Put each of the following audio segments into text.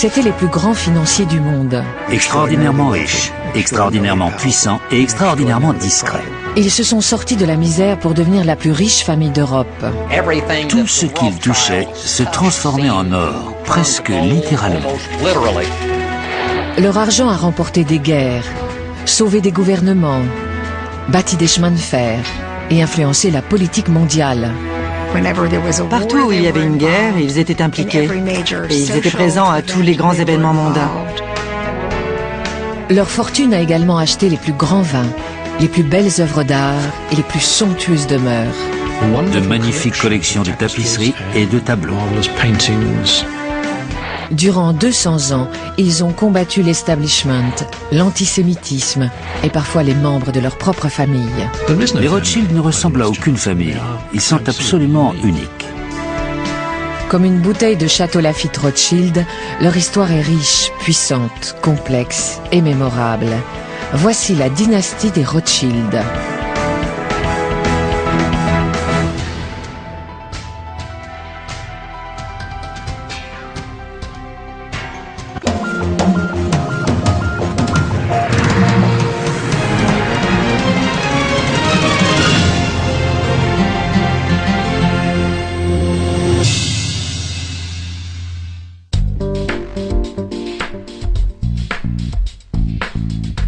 C'étaient les plus grands financiers du monde. Extraordinairement riches, extraordinairement puissants et extraordinairement discrets. Ils se sont sortis de la misère pour devenir la plus riche famille d'Europe. Tout ce qu'ils touchaient se transformait en or, presque littéralement. Leur argent a remporté des guerres, sauvé des gouvernements, bâti des chemins de fer et influencé la politique mondiale. Partout où il y avait une guerre, ils étaient impliqués et ils étaient présents à tous les grands événements mondains. Leur fortune a également acheté les plus grands vins, les plus belles œuvres d'art et les plus somptueuses demeures. De magnifiques collections de tapisseries et de tableaux. Durant 200 ans, ils ont combattu l'establishment, l'antisémitisme et parfois les membres de leur propre famille. Les Rothschild ne ressemblent à aucune famille. Ils sont absolument uniques. Comme une bouteille de Château Lafite Rothschild, leur histoire est riche, puissante, complexe et mémorable. Voici la dynastie des Rothschild.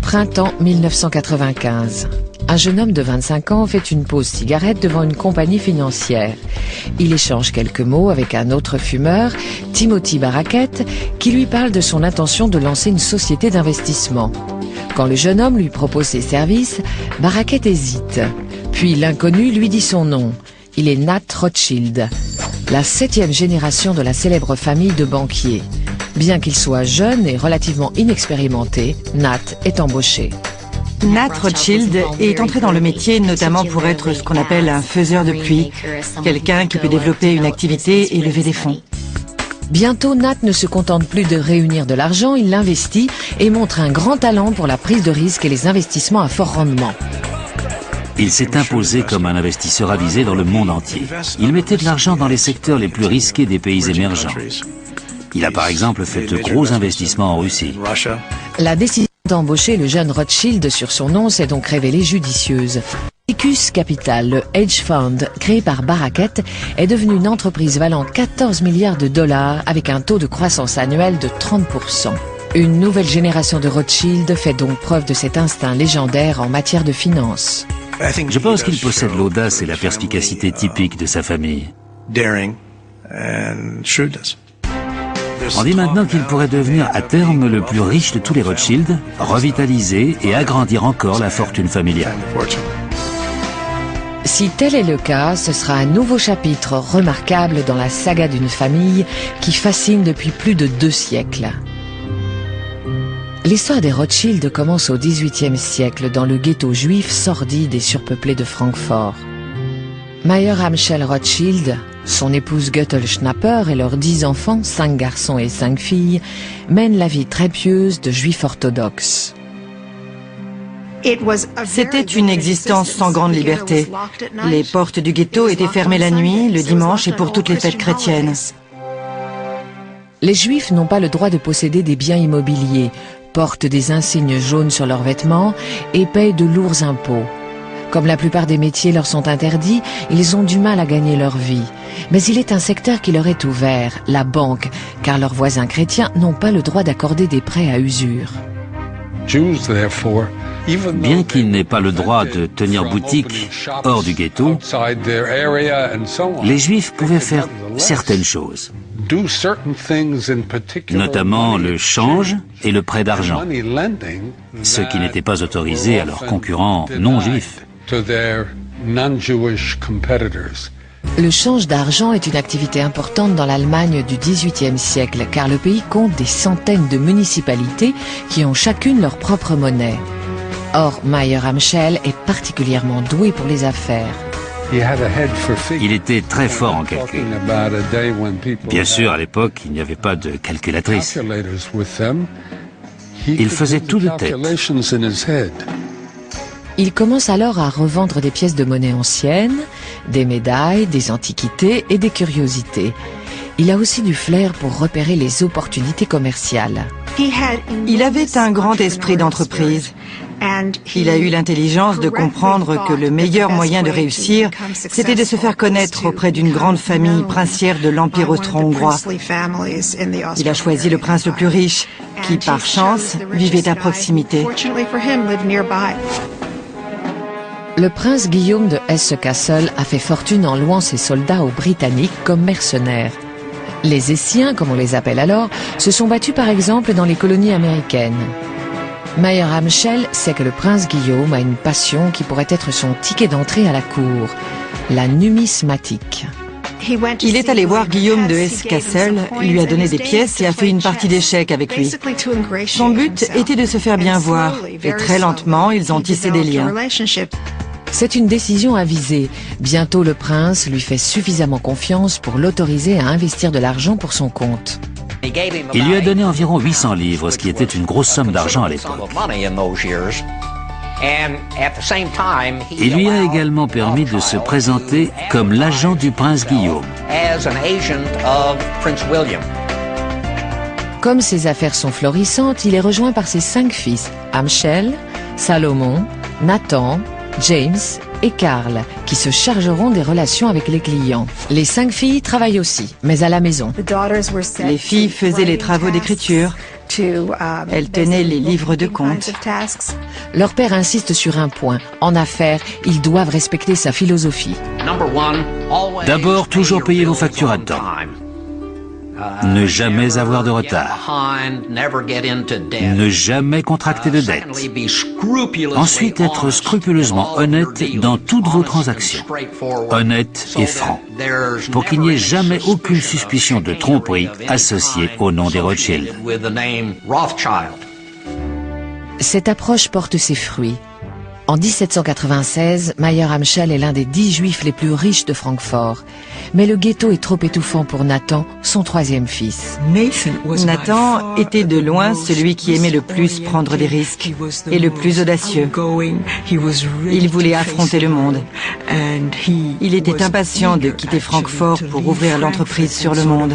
Printemps 1995. Un jeune homme de 25 ans fait une pause cigarette devant une compagnie financière. Il échange quelques mots avec un autre fumeur, Timothy Baraket, qui lui parle de son intention de lancer une société d'investissement. Quand le jeune homme lui propose ses services, Baraket hésite. Puis l'inconnu lui dit son nom. Il est Nat Rothschild, la 7e génération de la célèbre famille de banquiers. Bien qu'il soit jeune et relativement inexpérimenté, Nat est embauché. Nat Rothschild est entré dans le métier notamment pour être ce qu'on appelle un faiseur de pluie, quelqu'un qui peut développer une activité et lever des fonds. Bientôt, Nat ne se contente plus de réunir de l'argent, il l'investit et montre un grand talent pour la prise de risque et les investissements à fort rendement. Il s'est imposé comme un investisseur avisé dans le monde entier. Il mettait de l'argent dans les secteurs les plus risqués des pays émergents. Il a par exemple fait de gros investissements en Russie. La décision d'embaucher le jeune Rothschild sur son nom s'est donc révélée judicieuse. Icus Capital, le hedge fund créé par Baraket, est devenu une entreprise valant 14 milliards de dollars avec un taux de croissance annuel de 30%. Une nouvelle génération de Rothschild fait donc preuve de cet instinct légendaire en matière de finance. Je pense qu'il possède l'audace et la perspicacité typique de sa famille. On dit maintenant qu'il pourrait devenir à terme le plus riche de tous les Rothschild, revitaliser et agrandir encore la fortune familiale. Si tel est le cas, ce sera un nouveau chapitre remarquable dans la saga d'une famille qui fascine depuis plus de 2 siècles. L'histoire des Rothschild commence au XVIIIe siècle dans le ghetto juif sordide et surpeuplé de Francfort. Mayer Amschel Rothschild, son épouse Göttel Schnapper et leurs 10 enfants, 5 garçons et 5 filles, mènent la vie très pieuse de juifs orthodoxes. C'était une existence sans grande liberté. Les portes du ghetto étaient fermées la nuit, le dimanche et pour toutes les fêtes chrétiennes. Les Juifs n'ont pas le droit de posséder des biens immobiliers, portent des insignes jaunes sur leurs vêtements et payent de lourds impôts. Comme la plupart des métiers leur sont interdits, ils ont du mal à gagner leur vie. Mais il est un secteur qui leur est ouvert, la banque, car leurs voisins chrétiens n'ont pas le droit d'accorder des prêts à usure. Bien qu'ils n'aient pas le droit de tenir boutique hors du ghetto, les Juifs pouvaient faire certaines choses, notamment le change et le prêt d'argent, ce qui n'était pas autorisé à leurs concurrents non-juifs. Le change d'argent est une activité importante dans l'Allemagne du XVIIIe siècle, car le pays compte des centaines de municipalités qui ont chacune leur propre monnaie. Or, Mayer Amschel est particulièrement doué pour les affaires. Il était très fort en calcul. Bien sûr, à l'époque, il n'y avait pas de calculatrice. Il faisait tout de tête. Il commence alors à revendre des pièces de monnaie anciennes, des médailles, des antiquités et des curiosités. il a aussi du flair pour repérer les opportunités commerciales. Il avait un grand esprit d'entreprise. Il a eu l'intelligence de comprendre que le meilleur moyen de réussir, c'était de se faire connaître auprès d'une grande famille princière de l'Empire austro-hongrois. Il a choisi le prince le plus riche, qui, par chance, vivait à proximité. Le prince Guillaume de Hesse-Kassel a fait fortune en louant ses soldats aux Britanniques comme mercenaires. Les Hessiens, comme on les appelle alors, se sont battus par exemple dans les colonies américaines. Mayer-Amschel sait que le prince Guillaume a une passion qui pourrait être son ticket d'entrée à la cour, la numismatique. Il est allé voir Guillaume de Hesse-Kassel, lui a donné des pièces et a fait une partie d'échecs avec lui. Son but était de se faire bien voir, et très lentement, ils ont tissé des liens. C'est une décision avisée. Bientôt, le prince lui fait suffisamment confiance pour l'autoriser à investir de l'argent pour son compte. Il lui a donné environ 800 livres, ce qui était une grosse somme d'argent à l'époque. Il lui a également permis de se présenter comme l'agent du prince Guillaume. Comme ses affaires sont florissantes, il est rejoint par ses 5 fils, Amschel, Salomon, Nathan, James et Karl, qui se chargeront des relations avec les clients. Les 5 filles travaillent aussi, mais à la maison. Les filles faisaient les travaux d'écriture. Elles tenaient les livres de compte. Leur père insiste sur un point. En affaires, ils doivent respecter sa philosophie. D'abord, toujours payer vos factures à temps. Ne jamais avoir de retard. Ne jamais contracter de dette. Ensuite, être scrupuleusement honnête dans toutes vos transactions. Honnête et franc. Pour qu'il n'y ait jamais aucune suspicion de tromperie associée au nom des Rothschild. Cette approche porte ses fruits. En 1796, Mayer-Amschel est l'un des 10 juifs les plus riches de Francfort. Mais le ghetto est trop étouffant pour Nathan, son 3e fils. Nathan était de loin celui qui aimait le plus prendre des risques et le plus audacieux. Il voulait affronter le monde. Il était impatient de quitter Francfort pour ouvrir l'entreprise sur le monde.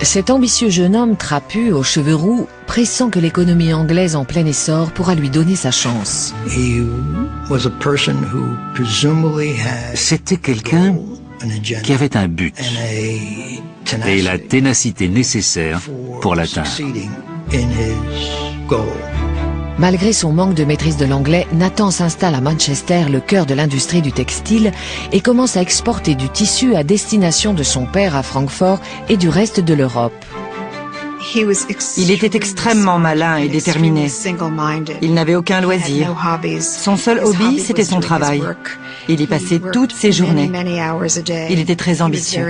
Cet ambitieux jeune homme trapu, aux cheveux roux, pressent que l'économie anglaise en plein essor pourra lui donner sa chance. C'était quelqu'un qui avait un but et la ténacité nécessaire pour l'atteindre. Malgré son manque de maîtrise de l'anglais, Nathan s'installe à Manchester, le cœur de l'industrie du textile, et commence à exporter du tissu à destination de son père à Francfort et du reste de l'Europe. Il était extrêmement malin et déterminé. Il n'avait aucun loisir. Son seul hobby, c'était son travail. Il y passait toutes ses journées. Il était très ambitieux.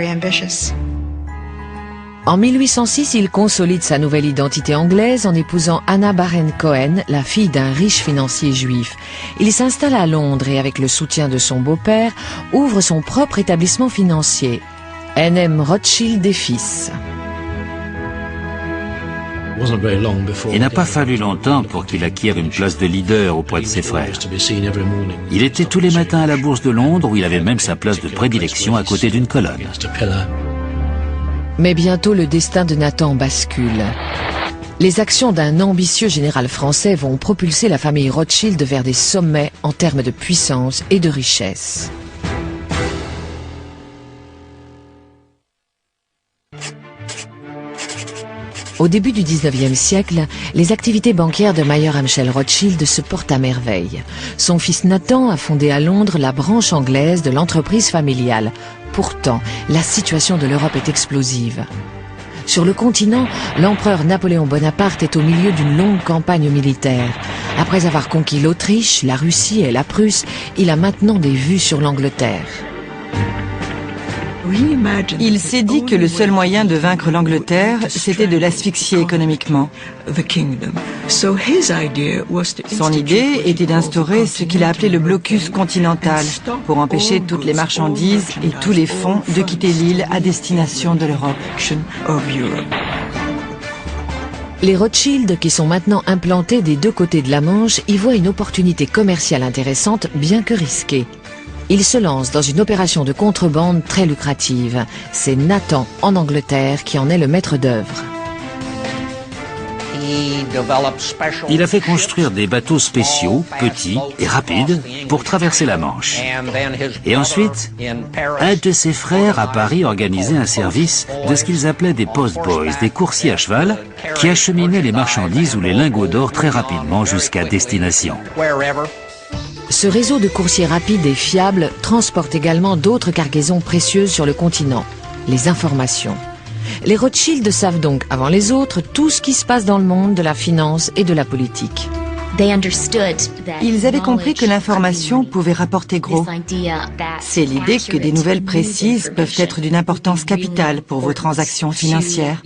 En 1806, il consolide sa nouvelle identité anglaise en épousant Anna Barren-Cohen, la fille d'un riche financier juif. Il s'installe à Londres et, avec le soutien de son beau-père, ouvre son propre établissement financier, N.M. Rothschild et Fils. Il n'a pas fallu longtemps pour qu'il acquiert une place de leader auprès de ses frères. Il était tous les matins à la Bourse de Londres, où il avait même sa place de prédilection à côté d'une colonne. Mais bientôt le destin de Nathan bascule. Les actions d'un ambitieux général français vont propulser la famille Rothschild vers des sommets en termes de puissance et de richesse. Au début du 19e siècle, les activités bancaires de Mayer-Amschel Rothschild se portent à merveille. Son fils Nathan a fondé à Londres la branche anglaise de l'entreprise familiale. Pourtant, la situation de l'Europe est explosive. Sur le continent, l'empereur Napoléon Bonaparte est au milieu d'une longue campagne militaire. Après avoir conquis l'Autriche, la Russie et la Prusse, il a maintenant des vues sur l'Angleterre. Il s'est dit que le seul moyen de vaincre l'Angleterre, c'était de l'asphyxier économiquement. Son idée était d'instaurer ce qu'il a appelé le blocus continental, pour empêcher toutes les marchandises et tous les fonds de quitter l'île à destination de l'Europe. Les Rothschild, qui sont maintenant implantés des deux côtés de la Manche, y voient une opportunité commerciale intéressante, bien que risquée. Il se lance dans une opération de contrebande très lucrative. C'est Nathan, en Angleterre, qui en est le maître d'œuvre. Il a fait construire des bateaux spéciaux, petits et rapides, pour traverser la Manche. Et ensuite, un de ses frères à Paris organisait un service de ce qu'ils appelaient des post-boys, des coursiers à cheval, qui acheminaient les marchandises ou les lingots d'or très rapidement jusqu'à destination. Ce réseau de coursiers rapides et fiables transporte également d'autres cargaisons précieuses sur le continent, les informations. Les Rothschild savent donc, avant les autres, tout ce qui se passe dans le monde de la finance et de la politique. Ils avaient compris que l'information pouvait rapporter gros. C'est l'idée que des nouvelles précises peuvent être d'une importance capitale pour vos transactions financières.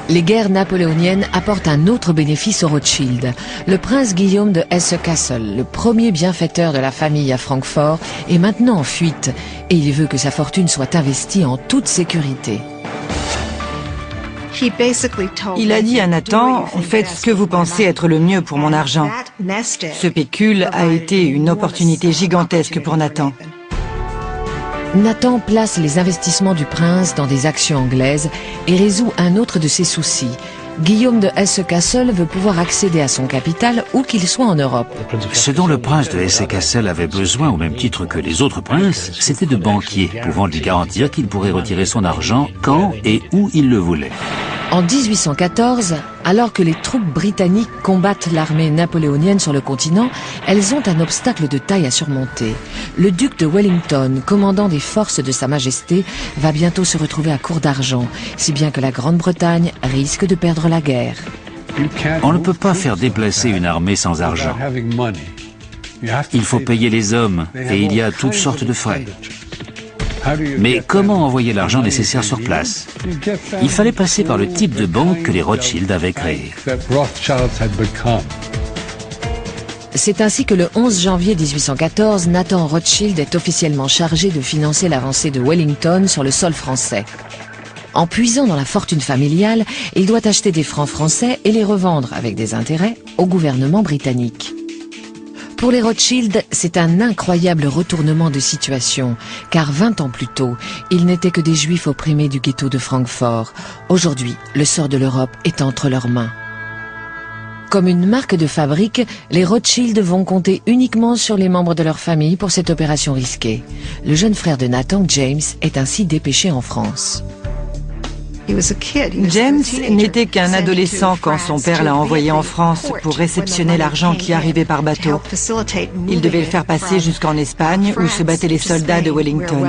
Les guerres napoléoniennes apportent un autre bénéfice aux Rothschild. Le prince Guillaume de Hesse-Kassel, le premier bienfaiteur de la famille à Francfort, est maintenant en fuite et il veut que sa fortune soit investie en toute sécurité. Il a dit à Nathan, faites ce que vous pensez être le mieux pour mon argent. Ce pécule a été une opportunité gigantesque pour Nathan. Nathan place les investissements du prince dans des actions anglaises et résout un autre de ses soucis. Guillaume de Hesse-Kassel veut pouvoir accéder à son capital où qu'il soit en Europe. Ce dont le prince de Hesse-Kassel avait besoin au même titre que les autres princes, c'était de banquiers pouvant lui garantir qu'il pourrait retirer son argent quand et où il le voulait. En 1814, alors que les troupes britanniques combattent l'armée napoléonienne sur le continent, elles ont un obstacle de taille à surmonter. Le duc de Wellington, commandant des forces de Sa Majesté, va bientôt se retrouver à court d'argent, si bien que la Grande-Bretagne risque de perdre la guerre. On ne peut pas faire déplacer une armée sans argent. Il faut payer les hommes et il y a toutes sortes de frais. Mais comment envoyer l'argent nécessaire sur place? Il fallait passer par le type de banque que les Rothschild avaient créé. C'est ainsi que le 11 janvier 1814, Nathan Rothschild est officiellement chargé de financer l'avancée de Wellington sur le sol français. En puisant dans la fortune familiale, il doit acheter des francs français et les revendre avec des intérêts au gouvernement britannique. Pour les Rothschild, c'est un incroyable retournement de situation, car 20 ans plus tôt, ils n'étaient que des juifs opprimés du ghetto de Francfort. Aujourd'hui, le sort de l'Europe est entre leurs mains. Comme une marque de fabrique, les Rothschild vont compter uniquement sur les membres de leur famille pour cette opération risquée. Le jeune frère de Nathan, James, est ainsi dépêché en France. James n'était qu'un adolescent quand son père l'a envoyé en France pour réceptionner l'argent qui arrivait par bateau. Il devait le faire passer jusqu'en Espagne où se battaient les soldats de Wellington.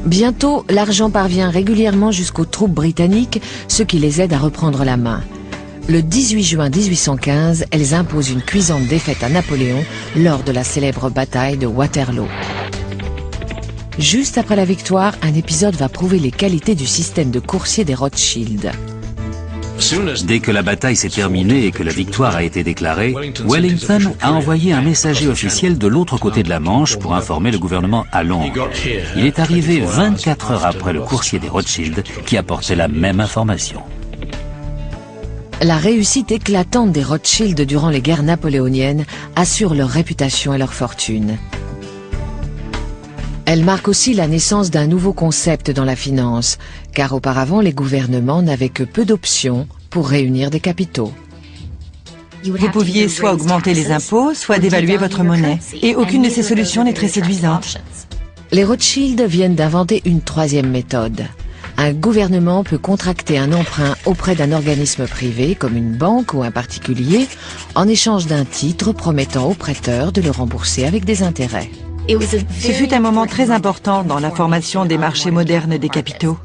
Bientôt, l'argent parvient régulièrement jusqu'aux troupes britanniques, ce qui les aide à reprendre la main. Le 18 juin 1815, elles imposent une cuisante défaite à Napoléon lors de la célèbre bataille de Waterloo. Juste après la victoire, un épisode va prouver les qualités du système de coursier des Rothschild. Dès que la bataille s'est terminée et que la victoire a été déclarée, Wellington a envoyé un messager officiel de l'autre côté de la Manche pour informer le gouvernement à Londres. Il est arrivé 24 heures après le coursier des Rothschild qui apportait la même information. La réussite éclatante des Rothschild durant les guerres napoléoniennes assure leur réputation et leur fortune. Elle marque aussi la naissance d'un nouveau concept dans la finance, car auparavant les gouvernements n'avaient que peu d'options pour réunir des capitaux. Vous pouviez soit augmenter les impôts, soit dévaluer votre monnaie, et aucune de ces solutions n'est très séduisante. Les Rothschild viennent d'inventer une troisième méthode. Un gouvernement peut contracter un emprunt auprès d'un organisme privé, comme une banque ou un particulier, en échange d'un titre promettant au prêteur de le rembourser avec des intérêts. Ce fut un moment très important dans la formation des marchés modernes des capitaux.